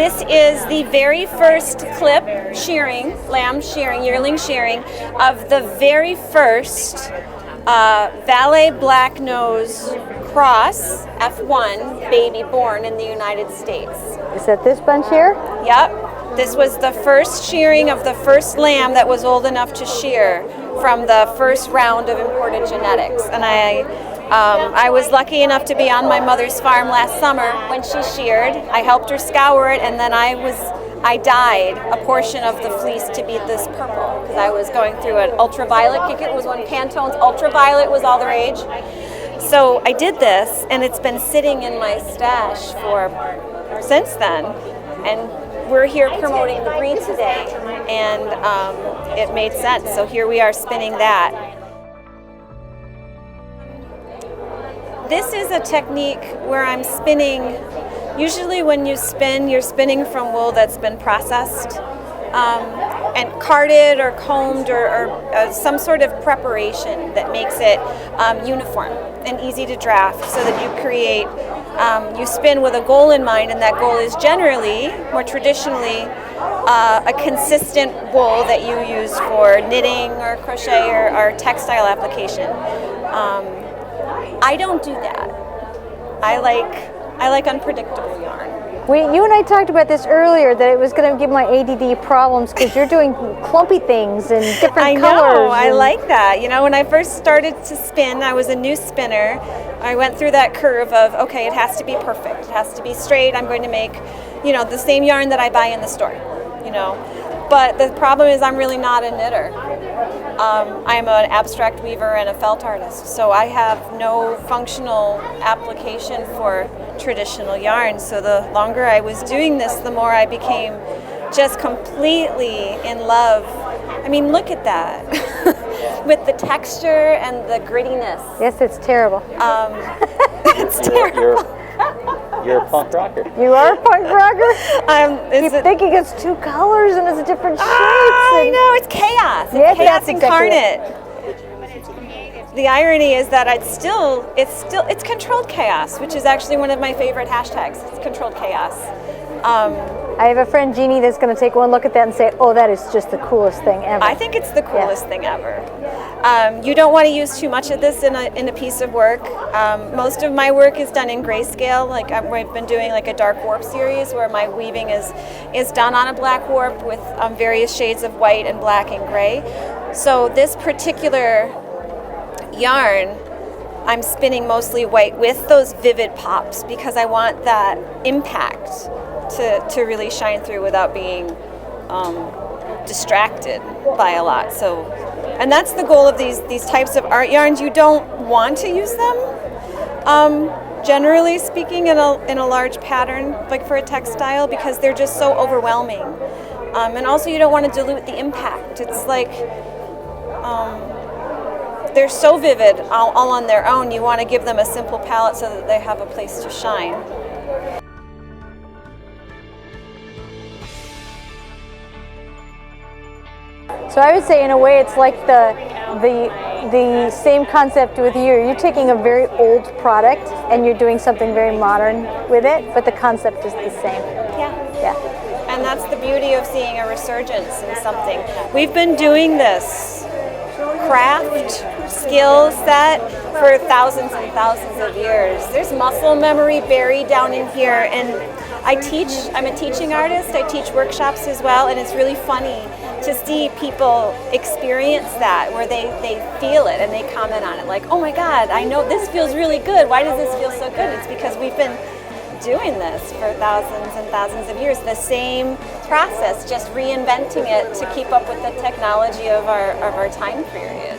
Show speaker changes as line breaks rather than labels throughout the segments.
This is the very first clip shearing, lamb shearing, yearling shearing of the very first Valet Black Nose Cross F1 baby born in the United States.
Is that this bunch here?
Yep. This was the first shearing of the first lamb that was old enough to shear from the first round of imported genetics. And I was lucky enough to be on my mother's farm last summer when she sheared. I helped her scour it, and then I dyed a portion of the fleece to be this purple because I was going through an ultraviolet. It was when Pantone's ultraviolet was all the rage. So I did this, and it's been sitting in my stash since then. And we're here promoting the breed today, and it made sense. So here we are spinning that. This is a technique where I'm spinning. Usually when you spin, you're spinning from wool that's been processed and carded or combed or some sort of preparation that makes it uniform and easy to draft, so that you spin with a goal in mind, and that goal is generally, more traditionally, a consistent wool that you use for knitting or crochet or textile application. I don't do that. I like unpredictable yarn.
You and I talked about this earlier, that it was going to give my ADD problems because you're doing clumpy things and different colors.
I like that. You know, when I first started to spin, I was a new spinner. I went through that curve of, okay, it has to be perfect. It has to be straight. I'm going to make, the same yarn that I buy in the store, But the problem is I'm really not a knitter. I'm an abstract weaver and a felt artist, so I have no functional application for traditional yarn. So the longer I was doing this, the more I became just completely in love. I mean, look at that. With the texture and the grittiness.
Yes, it's terrible.
It's terrible.
You're a punk rocker.
You are a punk rocker? You're thinking it's two colors and it's different shapes.
I know, it's chaos. It's chaos incarnate. The irony is that it's controlled chaos, which is actually one of my favorite hashtags. It's controlled chaos.
I have a friend, Jeannie, that's going to take one look at that and say, oh, that is just the coolest thing ever.
I think it's the coolest thing ever. You don't want to use too much of this in a piece of work. Most of my work is done in grayscale. Like I've been doing like a dark warp series where my weaving is done on a black warp with various shades of white and black and gray. So this particular yarn, I'm spinning mostly white with those vivid pops because I want that impact to really shine through without being distracted by a lot. So, and that's the goal of these types of art yarns. You don't want to use them, generally speaking, in a large pattern, like for a textile, because they're just so overwhelming. And also you don't want to dilute the impact. It's like, they're so vivid all on their own. You want to give them a simple palette so that they have a place to shine.
So I would say, in a way, it's like the same concept with you. You're taking a very old product and you're doing something very modern with it, but the concept is the same. Yeah.
And that's the beauty of seeing a resurgence in something. We've been doing this craft skill set for thousands and thousands of years. There's muscle memory buried down in here, and I'm a teaching artist. I teach workshops as well, and it's really funny to see people experience that, where they feel it and they comment on it like, oh my God, I know this feels really good. Why does this feel so good? It's because we've been doing this for thousands and thousands of years, the same process, just reinventing it to keep up with the technology of our time period.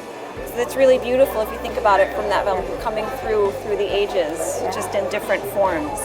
So it's really beautiful if you think about it from that coming through the ages, just in different forms.